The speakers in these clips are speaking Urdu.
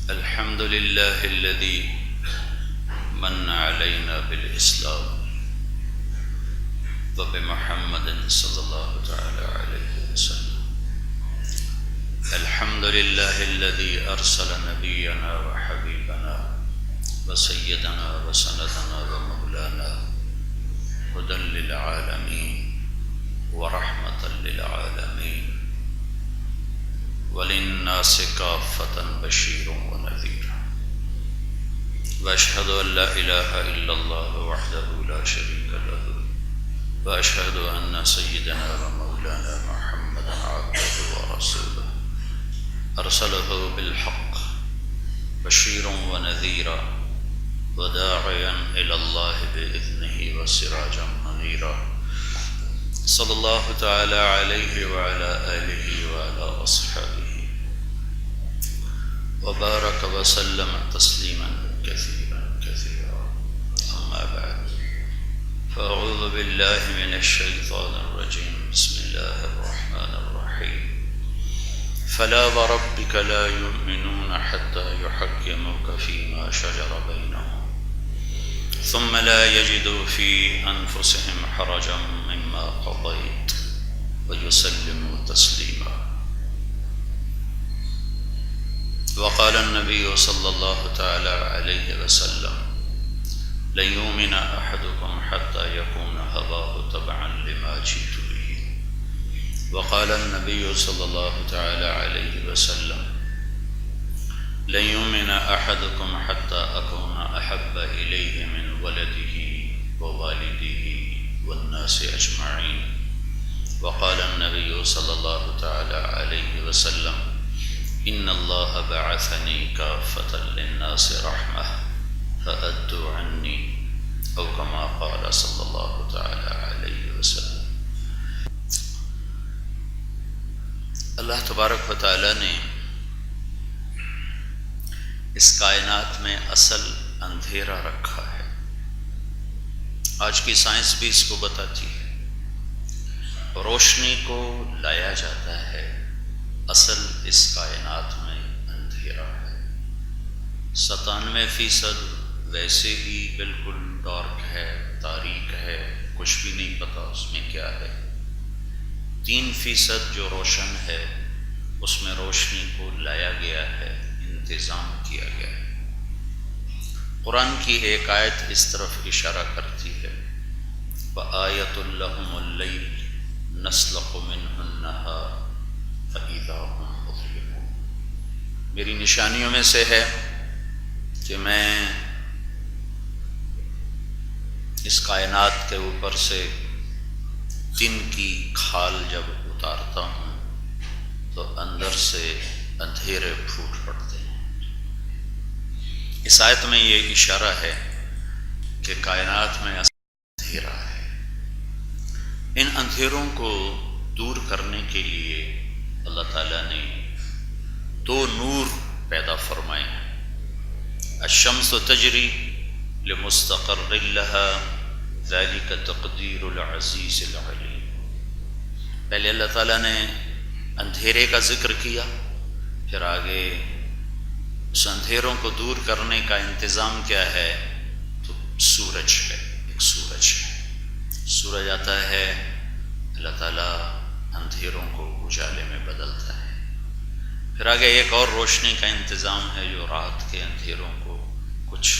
الحمد لله الذي من علينا بالإسلام وبمحمد صلى الله تعالى عليه وسلم. الحمد لله الذي أرسل نبينا وحبيبنا وسيدنا وسندنا ومولانا هدى للعالمين ورحمة للعالمين وللناس كافة بشير ونذير. وأشهد أن لا إله إلا الله وحده لا شريك له وأشهد أن سيدنا ومولانا محمدا عبده ورسوله أرسله بالحق بشيرا ونذيرا وداعيا إلى الله بإذنه وسراجا منيرا. صلى الله تعالى عليه وعلى آله وعلى أصحابه وبارك وسلم تسليما كثيرا كثيرا. أما بعد، فأعوذ بالله من الشيطان الرجيم. بسم الله الرحمن الرحيم. فلا وربك لا يؤمنون حتى يحكموك فيما شجر بينهم ثم لا يجدوا في أنفسهم حرجا مما قضيت ويسلموا تسليما. وقال النبي صلى الله تعالى عليه وسلم: لن يؤمن أحدكم حتى يكون هواه تبعا لما جئت به. وقال النبي صلى الله تعالى عليه وسلم: لن يؤمن أحدكم حتى أكون أحب إليه من ولده ووالده والناس أجمعين. وقال النبي صلى الله تعالى عليه وسلم: إن الله بعثني كافة للناس رحمة فأدوا عني، أو كما قال صلى الله تعالى عليه وسلم. اللہ تبارک و تعالیٰ نے اس کائنات میں اصل اندھیرا رکھا ہے. آج کی سائنس بھی اس کو بتاتی ہے. روشنی کو لایا جاتا ہے، اصل اس کائنات میں اندھیرا ہے. 97% ویسے ہی بالکل ڈارک ہے، تاریک ہے، کچھ بھی نہیں پتا اس میں کیا ہے. 3% جو روشن ہے اس میں روشنی کو لایا گیا ہے، انتظام کیا گیا ہے. قرآن کی ایک آیت اس طرف اشارہ کرتی ہے: وَآیَةٌ لَهُمُ اللَّيْلُ نَسْلَخُ مِنْهُ النَّهَارَ فَإِذَا هُمْ مُظْلِمُونَ. میری نشانیوں میں سے ہے کہ میں اس کائنات کے اوپر سے دن کی کھال جب اتارتا ہوں تو اندر سے اندھیرے پھوٹ پڑتے ہیں. اس آیت میں یہ اشارہ ہے کہ کائنات میں اندھیرا ہے. ان اندھیروں کو دور کرنے کے لیے اللہ تعالیٰ نے 2 نور پیدا فرمائے ہیں. الشمس تجری لمستقر لها ذلك تقدیر العزیز العلیم. پہلے اللہ تعالیٰ نے اندھیرے کا ذکر کیا، پھر آگے اس اندھیروں کو دور کرنے کا انتظام کیا ہے تو سورج ہے. ایک سورج ہے، سورج آتا ہے، اللہ تعالیٰ اندھیروں کو اجالے میں بدلتا ہے. پھر آگے ایک اور روشنی کا انتظام ہے جو رات کے اندھیروں کو کچھ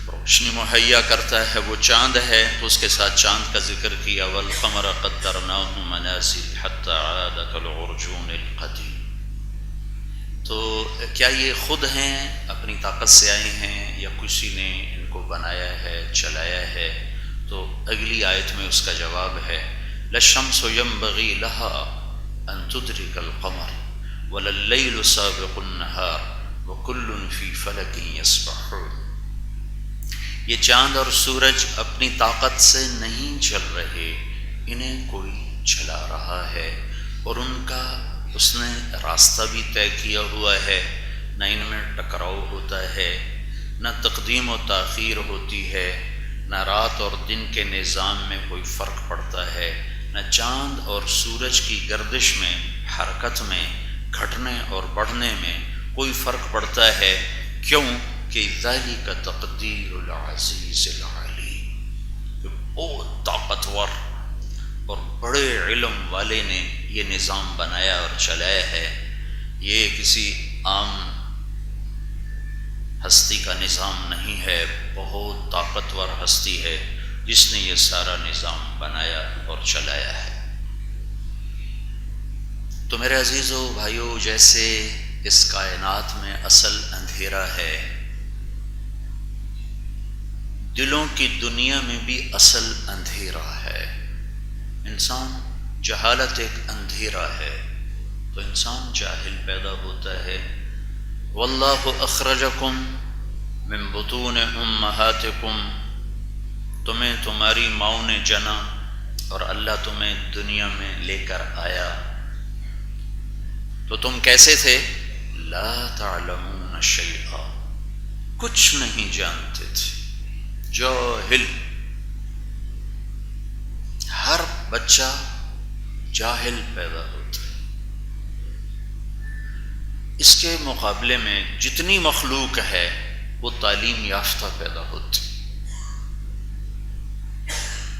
روشنی مہیا کرتا ہے، وہ چاند ہے. تو اس کے ساتھ چاند کا ذکر کیا: والقمر قدرناه منازل حتى عاد كالعرجون القديم. تو کیا یہ خود ہیں، اپنی طاقت سے آئے ہیں، یا کسی نے ان کو بنایا ہے، چلایا ہے؟ تو اگلی آیت میں اس کا جواب ہے: للشمس ينبغي لها ان تدرك القمر ولا الليل سابق النهار وكل في فلك يسبحون. یہ چاند اور سورج اپنی طاقت سے نہیں چل رہے، انہیں کوئی چلا رہا ہے، اور ان کا اس نے راستہ بھی طے کیا ہوا ہے. نہ ان میں ٹکراؤ ہوتا ہے، نہ تقدیم و تاخیر ہوتی ہے، نہ رات اور دن کے نظام میں کوئی فرق پڑتا ہے، نہ چاند اور سورج کی گردش میں، حرکت میں، گھٹنے اور بڑھنے میں کوئی فرق پڑتا ہے، کیوں کہ ذالک تقدیر العزیز العلیم، کہ بہت طاقتور اور بڑے علم والے نے یہ نظام بنایا اور چلایا ہے. یہ کسی عام ہستی کا نظام نہیں ہے، بہت طاقتور ہستی ہے جس نے یہ سارا نظام بنایا اور چلایا ہے. تو میرے عزیزو بھائیو، جیسے اس کائنات میں اصل اندھیرا ہے، دلوں کی دنیا میں بھی اصل اندھیرا ہے. انسان جہالت ایک اندھیرا ہے، تو انسان جاہل پیدا ہوتا ہے. واللہ اخرجکم من بطون امہاتکم، تمہیں تمہاری ماؤں نے جنا اور اللہ تمہیں دنیا میں لے کر آیا. تو تم کیسے تھے؟ لا تعلمون شیئا، کچھ نہیں جانتے تھے، جاہل. ہر بچہ جاہل پیدا ہوتا ہے. اس کے مقابلے میں جتنی مخلوق ہے وہ تعلیم یافتہ پیدا ہوتی،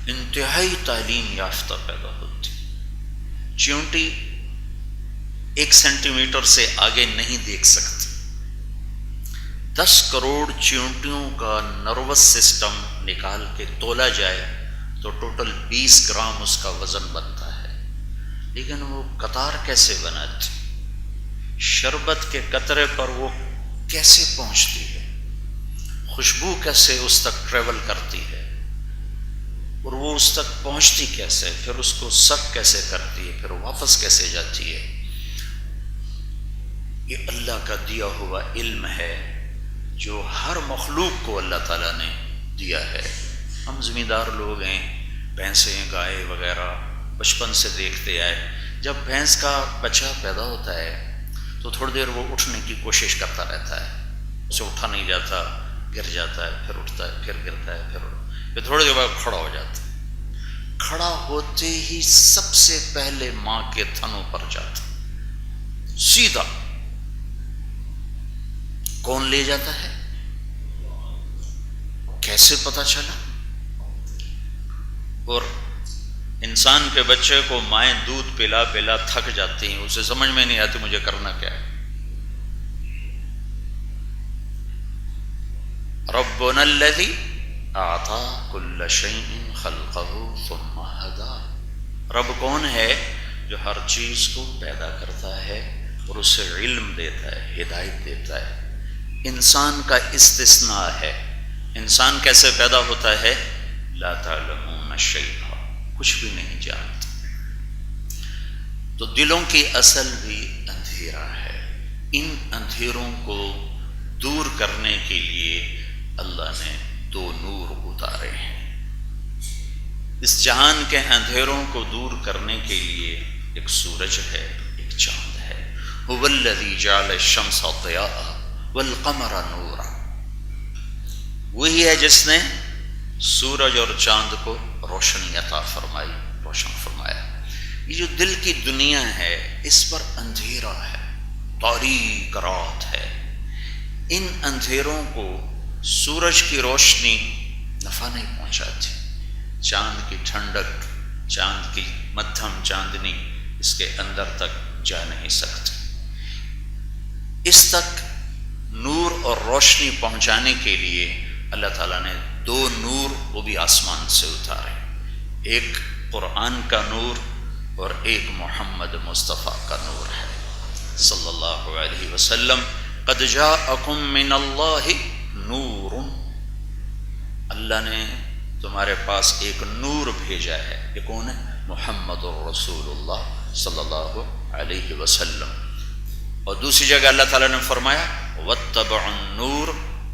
انتہائی تعلیم یافتہ پیدا ہوتی. چیونٹی 1 سینٹی میٹر سے آگے نہیں دیکھ سکتی. 10 کروڑ چیونٹیوں کا نروس سسٹم نکال کے تولا جائے تو ٹوٹل 20 گرام اس کا وزن بنتا ہے. لیکن وہ قطار کیسے بناتی، شربت کے قطرے پر وہ کیسے پہنچتی ہے، خوشبو کیسے اس تک ٹریول کرتی ہے، اور وہ اس تک پہنچتی کیسے، پھر اس کو سک کیسے کرتی ہے، پھر واپس کیسے جاتی ہے. یہ اللہ کا دیا ہوا علم ہے جو ہر مخلوق کو اللہ تعالیٰ نے دیا ہے. ہم زمیندار لوگ ہیں، بھینسیں گائے وغیرہ بچپن سے دیکھتے آئے. جب بھینس کا بچہ پیدا ہوتا ہے تو تھوڑی دیر وہ اٹھنے کی کوشش کرتا رہتا ہے، اسے اٹھا نہیں جاتا، گر جاتا ہے، پھر اٹھتا ہے، پھر گرتا ہے، پھر تھوڑی دیر بعد کھڑا ہو جاتا ہے. کھڑا ہوتے ہی سب سے پہلے ماں کے تھنوں پر جاتا، سیدھا. کون لے جاتا ہے، کیسے پتا چلا؟ اور انسان کے بچے کو مائیں دودھ پلا پلا تھک جاتی ہیں، اسے سمجھ میں نہیں آتی مجھے کرنا کیا ہے. ربنا الذی اعطی کل شیء خلقہ ثم ہدی. رب کون ہے؟ جو ہر چیز کو پیدا کرتا ہے اور اسے علم دیتا ہے، ہدایت دیتا ہے. انسان کا استثناء ہے. انسان کیسے پیدا ہوتا ہے؟ لا تعلمون شیئا، کچھ بھی نہیں جانتے. تو دلوں کی اصل بھی اندھیرا ہے. ان اندھیروں کو دور کرنے کے لیے اللہ نے 2 نور اتارے ہیں. اس جہان کے اندھیروں کو دور کرنے کے لیے ایک سورج ہے، ایک چاند ہے. هو الذی جعل الشمس ضیاء والقمر نورا. وہی ہے جس نے سورج اور چاند کو روشنی عطا فرمائی، روشن فرمایا. یہ جو دل کی دنیا ہے اس پر اندھیرا ہے، تاریک رات ہے. ان اندھیروں کو سورج کی روشنی نفع نہیں پہنچاتی. چاند کی ٹھنڈک، چاند کی مدھم چاندنی اس کے اندر تک جا نہیں سکتی. اس تک نور اور روشنی پہنچانے کے لیے اللہ تعالیٰ نے 2 نور وہ بھی آسمان سے اتارے. ایک قرآن کا نور اور ایک محمد مصطفیٰ کا نور ہے صلی اللہ علیہ وسلم. قد جاءکم من اللہ نور، اللہ نے تمہارے پاس ایک نور بھیجا ہے. یہ کون ہے؟ محمد الرسول اللہ صلی اللہ علیہ وسلم. اور دوسری جگہ اللہ تعالیٰ نے فرمایا واتبعوا النور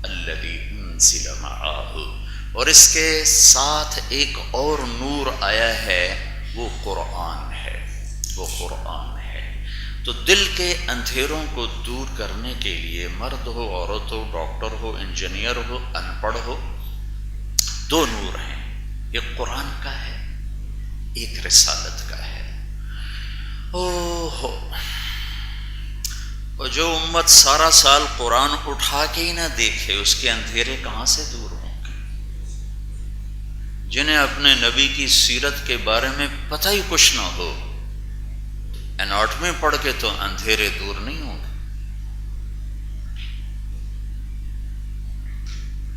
الذی انزل معہ، اور اس کے ساتھ ایک اور نور آیا ہے، وہ قرآن ہے، وہ قرآن ہے. تو دل کے اندھیروں کو دور کرنے کے لیے مرد ہو، عورت ہو، ڈاکٹر ہو، انجینئر ہو، ان پڑھ ہو، 2 نور ہیں. ایک قرآن کا ہے، ایک رسالت کا ہے. اور جو امت سارا سال قرآن اٹھا کے ہی نہ دیکھے اس کے اندھیرے کہاں سے دور ہوں گے؟ جنہیں اپنے نبی کی سیرت کے بارے میں پتہ ہی کچھ نہ ہو، اناٹمی پڑھ کے تو اندھیرے دور نہیں ہوں گے،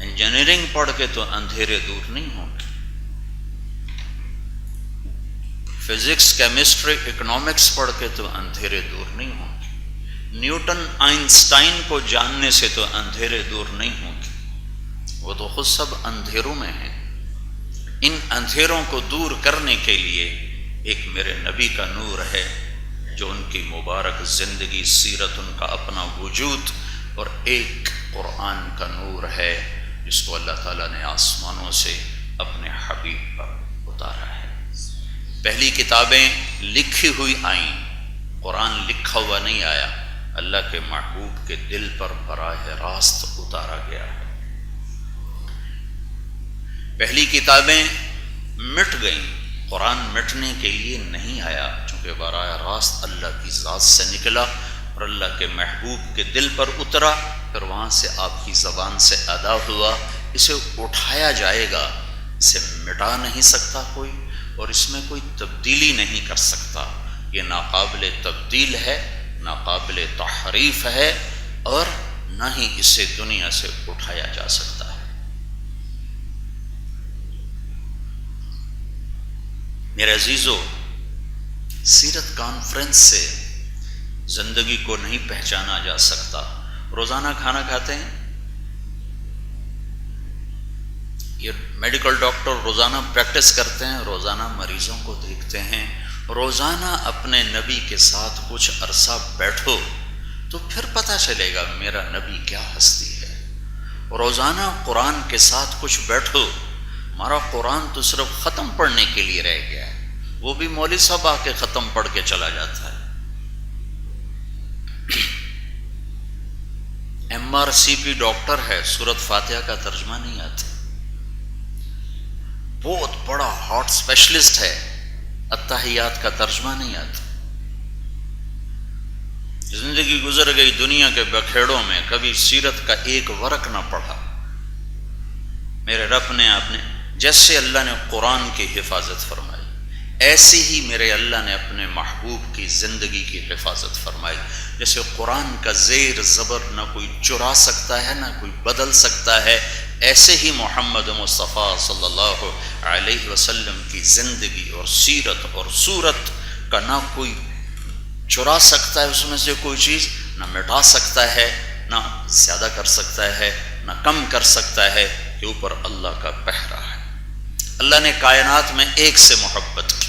انجینئرنگ پڑھ کے تو اندھیرے دور نہیں ہوں گے، فزکس، کیمسٹری، اکنامکس پڑھ کے تو اندھیرے دور نہیں ہوں گے، نیوٹن، آئنسٹائن کو جاننے سے تو اندھیرے دور نہیں ہوں گے، وہ تو خود سب اندھیروں میں ہیں۔ ان اندھیروں کو دور کرنے کے لیے ایک میرے نبی کا نور ہے، جو ان کی مبارک زندگی، سیرت، ان کا اپنا وجود، اور ایک قرآن کا نور ہے جس کو اللہ تعالیٰ نے آسمانوں سے اپنے حبیب پر اتارا ہے۔ پہلی کتابیں لکھی ہوئی آئیں، قرآن لکھا ہوا نہیں آیا، اللہ کے محبوب کے دل پر براہ راست اتارا گیا ہے۔ پہلی کتابیں مٹ گئیں، قرآن مٹنے کے لیے نہیں آیا، چونکہ براہ راست اللہ کی ذات سے نکلا اور اللہ کے محبوب کے دل پر اترا، پھر وہاں سے آپ کی زبان سے ادا ہوا۔ اسے اٹھایا جائے گا، اسے مٹا نہیں سکتا کوئی، اور اس میں کوئی تبدیلی نہیں کر سکتا۔ یہ ناقابل تبدیل ہے، ناقابل تحریف ہے، اور نہ ہی اسے دنیا سے اٹھایا جا سکتا ہے۔ میرے عزیزو، سیرت کانفرنس سے زندگی کو نہیں پہچانا جا سکتا۔ روزانہ کھانا کھاتے ہیں، یہ میڈیکل ڈاکٹر روزانہ پریکٹس کرتے ہیں، روزانہ مریضوں کو دیکھتے ہیں، روزانہ اپنے نبی کے ساتھ کچھ عرصہ بیٹھو تو پھر پتہ چلے گا میرا نبی کیا ہستی ہے۔ روزانہ قرآن کے ساتھ کچھ بیٹھو، ہمارا قرآن تو صرف ختم پڑھنے کے لیے رہ گیا ہے، وہ بھی مولوی صاحب آ کے ختم پڑھ کے چلا جاتا ہے۔ MRCP ڈاکٹر ہے، سورۃ فاتحہ کا ترجمہ نہیں آتا، بہت بڑا ہارٹ اسپیشلسٹ ہے، اتحیات کا ترجمہ نہیں آتا۔ زندگی گزر گئی دنیا کے بکھیڑوں میں، کبھی سیرت کا ایک ورق نہ پڑھا۔ میرے رب نے اپنے جیسے اللہ نے قرآن کی حفاظت فرمائی، ایسی ہی میرے اللہ نے اپنے محبوب کی زندگی کی حفاظت فرمائی۔ جیسے قرآن کا زیر زبر نہ کوئی چرا سکتا ہے، نہ کوئی بدل سکتا ہے، ایسے ہی محمد مصطفیٰ صلی اللہ علیہ وسلم کی زندگی اور سیرت اور صورت کا نہ کوئی چرا سکتا ہے، اس میں سے کوئی چیز نہ مٹا سکتا ہے، نہ زیادہ کر سکتا ہے، نہ کم کر سکتا ہے، کہ اوپر اللہ کا پہرا ہے۔ اللہ نے کائنات میں ایک سے محبت کی۔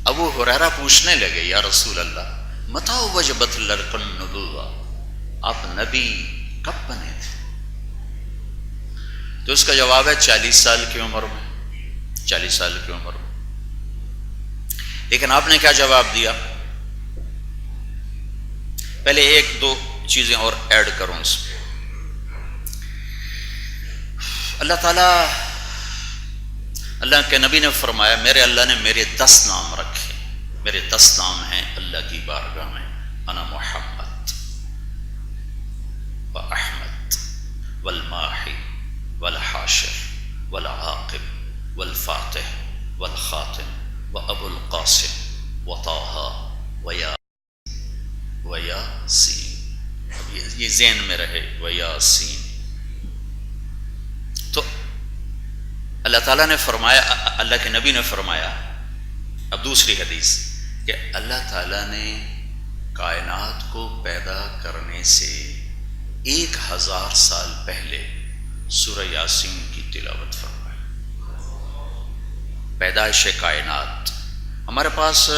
ابو ہریرہ پوچھنے لگے، یا رسول اللہ متى وجبت لك النبوة، آپ نبی کب بنے تھے؟ تو اس کا جواب ہے 40 سال کی عمر میں، 40 سال کی عمر میں۔ لیکن آپ نے کیا جواب دیا؟ پہلے ایک دو چیزیں اور ایڈ کروں اس میں۔ اللہ تعالیٰ، اللہ کے نبی نے فرمایا، میرے اللہ نے میرے 10 نام رکھے، میرے 10 نام ہیں اللہ کی بارگاہ میں، انا محمد و احمد والماحی والحاشر والعاقب والفاتح والخاتم و ابو القاسم و طٰہٰ و یاسین۔ اب یہ ذہن میں رہے، و یاسین۔ تو اللہ تعالیٰ نے فرمایا، اللہ کے نبی نے فرمایا، اب دوسری حدیث، کہ اللہ تعالیٰ نے کائنات کو پیدا کرنے سے 1000 سال پہلے سورہ یاسین کی تلاوت فرمائی۔ پیدائش کائنات، ہمارے پاس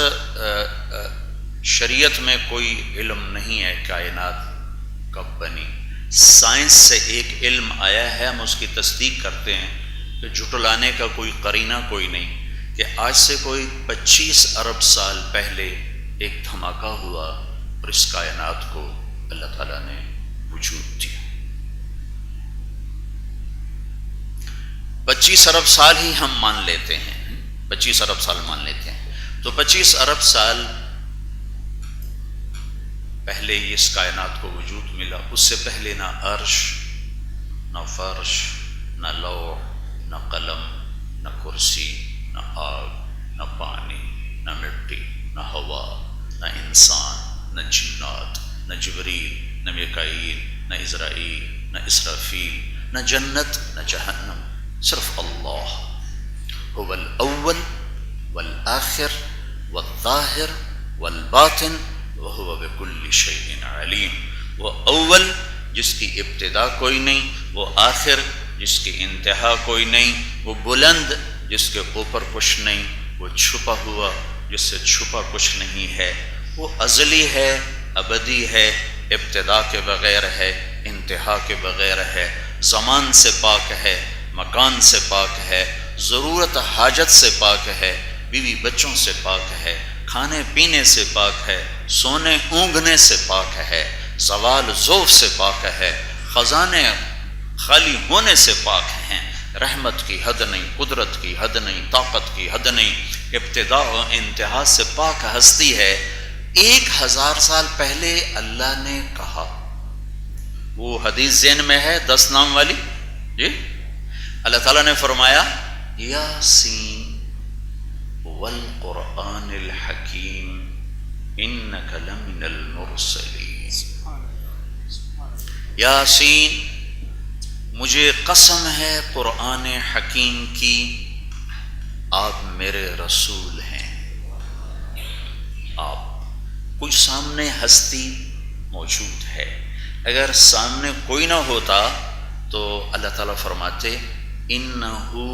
شریعت میں کوئی علم نہیں ہے کائنات کب بنی، سائنس سے ایک علم آیا ہے، ہم اس کی تصدیق کرتے ہیں، کہ جھٹلانے کا کوئی قرینہ کوئی نہیں، کہ آج سے کوئی 25 ارب سال پہلے ایک دھماکہ ہوا اور اس کائنات کو اللہ تعالیٰ نے وجود دیا۔ 25 ارب سال ہی ہم مان لیتے ہیں، 25 ارب سال مان لیتے ہیں، تو 25 ارب سال پہلے اس کائنات کو وجود ملا. اس سے پہلے نہ عرش، نہ فرش، نہ لوح، نہ قلم، نہ کرسی، نہ آگ، نہ پانی، نہ مٹی، نہ ہوا، نہ انسان، نہ جنات، نہ جبریل، نہ میکائیل، نہ عزرائیل، نہ اسرافیل، نہ جنت، نہ جہنم. صرف اللہ. هو الاول والآخر والظاہر والباطن وهو بكل شيء علیم. وہ اول جس کی ابتدا کوئی نہیں، وہ آخر جس کی انتہا کوئی نہیں، وہ بلند جس کے اوپر کچھ نہیں، وہ چھپا ہوا جس سے چھپا کچھ نہیں ہے. وہ ازلی ہے، ابدی ہے، ابتدا کے بغیر ہے، انتہا کے بغیر ہے، زمان سے پاک ہے، مکان سے پاک ہے، ضرورت حاجت سے پاک ہے، بیوی بچوں سے پاک ہے، کھانے پینے سے پاک ہے، سونے اونگنے سے پاک ہے، زوال ذوف سے پاک ہے، خزانے خالی ہونے سے پاک ہیں. رحمت کی حد نہیں، قدرت کی حد نہیں، طاقت کی حد نہیں، ابتدا و انتہا سے پاک ہستی ہے. 1000 سال پہلے اللہ نے کہا، وہ حدیث ذہن میں ہے 10 نام والی جی. اللہ تعالیٰ نے فرمایا یاسین والقرآن الحکیم انک لمن المرسلین. یاسین، مجھے قسم ہے قرآن حکیم کی، آپ میرے رسول ہیں. آپ کوئی سامنے ہستی موجود ہے. اگر سامنے کوئی نہ ہوتا تو اللہ تعالیٰ فرماتے انہو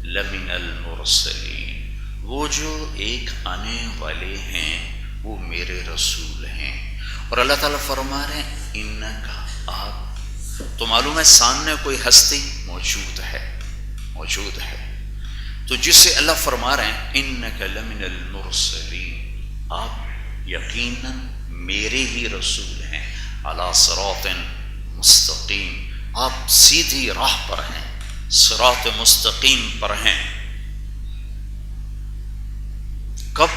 لمن المرسلین، وہ جو ایک آنے والے ہیں وہ میرے رسول ہیں. اور اللہ تعالیٰ فرما رہے ہیں انکا، آپ. تو معلوم ہے سامنے کوئی ہستی موجود ہے، موجود ہے. تو جس سے اللہ فرما رہے ہیں انک لمن المرسلین، آپ یقیناً میرے ہی رسول ہیں. علی صراط مستقیم، آپ سیدھی راہ پر ہیں، صراط مستقیم پر ہیں. کب،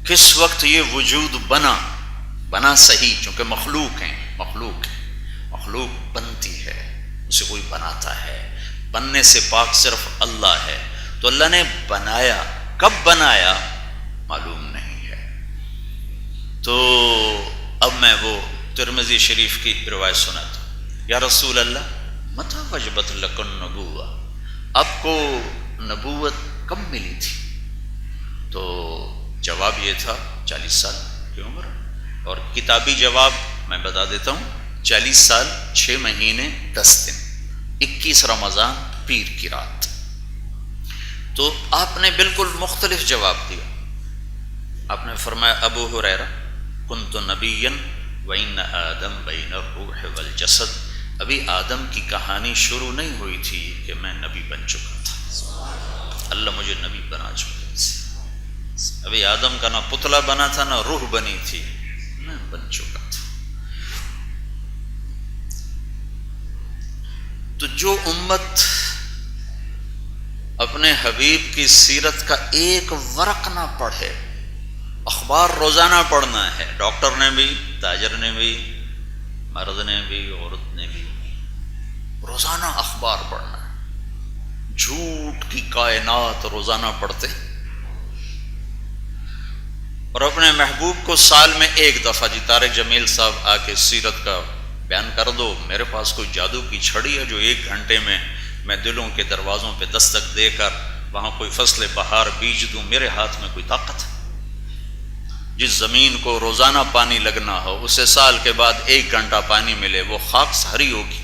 کس وقت یہ وجود بنا صحیح، چونکہ مخلوق ہیں، مخلوق بنتی ہے، اسے کوئی بناتا ہے. بننے سے پاک صرف اللہ ہے. تو اللہ نے بنایا، کب بنایا معلوم نہیں ہے. تو اب میں وہ ترمذی شریف کی روایت سناتا ہوں. یا رسول اللہ متی وجبت لک النبوہ، آپ کو نبوت کب ملی تھی؟ تو جواب یہ تھا 40 سال کی عمر. اور کتابی جواب میں بتا دیتا ہوں، 40 سال 6 مہینے 10 دن، 21 رمضان پیر کی رات. تو آپ نے بالکل مختلف جواب دیا. آپ نے فرمایا ابو ہریرہ کنت نبیا وان آدم بین الروح والجسد، ابھی آدم کی کہانی شروع نہیں ہوئی تھی کہ میں نبی بن چکا تھا. اللہ مجھے نبی بنا چکا تھا. ابھی آدم کا نہ پتلا بنا تھا، نہ روح بنی تھی، میں بن چکا تھا. تو جو امت اپنے حبیب کی سیرت کا ایک ورق نہ پڑھے، اخبار روزانہ پڑھنا ہے، ڈاکٹر نے بھی، تاجر نے بھی، مرد نے بھی، عورت نے بھی، روزانہ اخبار پڑھنا ہے. جھوٹ کی کائنات روزانہ پڑھتے اور اپنے محبوب کو سال میں ایک دفعہ، جی طارق جمیل صاحب آ کے سیرت کا بیان کر دو، میرے پاس کوئی جادو کی چھڑی ہے جو 1 گھنٹے میں دلوں کے دروازوں پہ دستک دے کر وہاں کوئی فصل بہار بیج دوں، میرے ہاتھ میں کوئی طاقت ہے؟ جس زمین کو روزانہ پانی لگنا ہو، اسے سال کے بعد 1 گھنٹہ پانی ملے، وہ خاک ہری ہوگی،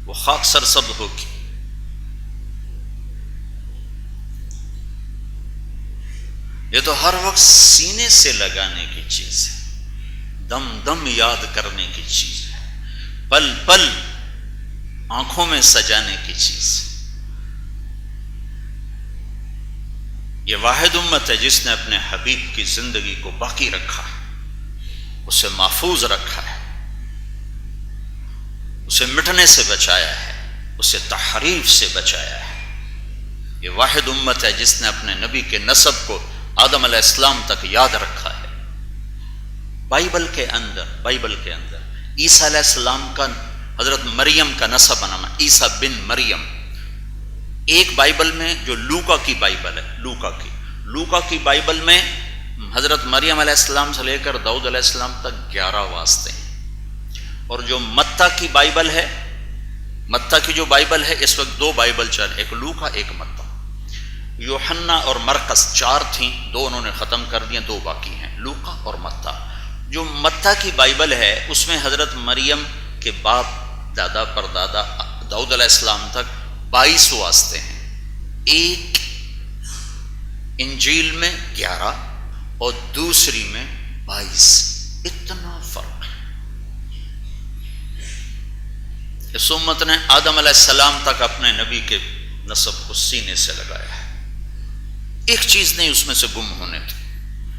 وہ خاک سرسبز ہوگی. یہ تو ہر وقت سینے سے لگانے کی چیز ہے، دم دم یاد کرنے کی چیز ہے، پل پل آنکھوں میں سجانے کی چیز ہے. یہ واحد امت ہے جس نے اپنے حبیب کی زندگی کو باقی رکھا ہے، اسے محفوظ رکھا ہے، اسے مٹنے سے بچایا ہے، اسے تحریف سے بچایا ہے. یہ واحد امت ہے جس نے اپنے نبی کے نسب کو آدم علیہ السلام تک یاد رکھا ہے۔ بائبل کے اندر عیسیٰ علیہ السلام کا، حضرت مریم کا نسب نام عیسیٰ بن مریم، ایک بائبل میں جو لوکا کی بائبل ہے، لوکا کی بائبل میں حضرت مریم علیہ السلام سے لے کر داؤد علیہ السلام تک 11 واسطے ہیں، اور جو متی کی بائبل ہے، متی کی جو بائبل ہے اس وقت 2 بائبل چل، ایک لوکا ایک متی۔ یوحنا اور مرقس 4 تھیں، 2 انہوں نے ختم کر دیا، 2 باقی ہیں، لوکا اور متی۔ جو متی کی بائبل ہے اس میں حضرت مریم کے باپ دادا پردادا داؤد علیہ السلام تک 22 واسطے ہیں، ایک انجیل میں 11 اور دوسری میں 22، اتنا فرق ہے۔ اس امت نے آدم علیہ السلام تک اپنے نبی کے نسب کو سینے سے لگایا ہے، ایک چیز نہیں اس میں سے گم ہونے تھی۔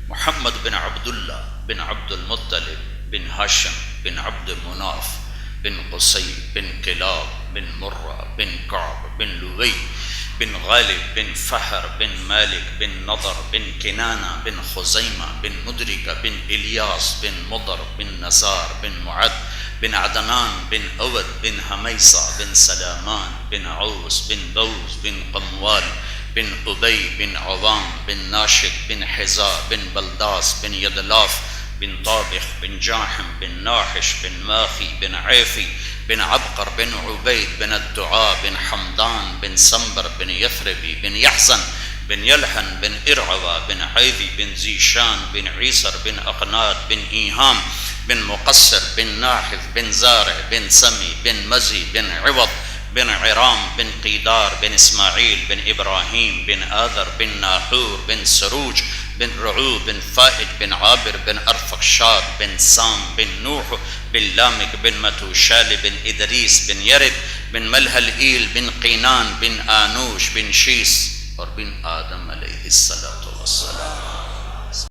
محمد بن عبداللہ بن عبد المطلب بن ہاشم بن عبد مناف بن قصی بن کلاب بن مرہ بن کعب بن لوی بن غالب بن فہر بن مالک بن نضر بن کنانہ بن خزیمہ بن مدرکہ بن الیاس بن مضر بن نزار بن معد بن عدنان بن عود بن حمیصہ بن سلامان بن عوس بن بوز بن قموال بن ابی بن عوام بن ناشد بن حزا بن بلداس بن یدلاف بن طابخ بن جاحم بن ناحش بن ماخی بن عیفی بن عبقر بن عبید بن الدعاء بن حمدان بن سنبر بن یثربی بن یحزن بن یلحن بن ارعوى بن عیدی بن زیشان بن عیسر بن اقناد بن ایہام بن مقصر بن ناحذ بن زارع بن سمی بن مزی بن عوض بن عرام بن قیدار بن اسماعیل بن ابراہیم بن آذر بن ناحور بن سروج بن رعو بن فائد بن عابر بن ارفقشاد بن سام بن نوح بن لامک بن متوشال بن ادریس بن یرد بن ملحل ایل بن قینان بن آنوش بن شیس اور بن آدم علیہ السلام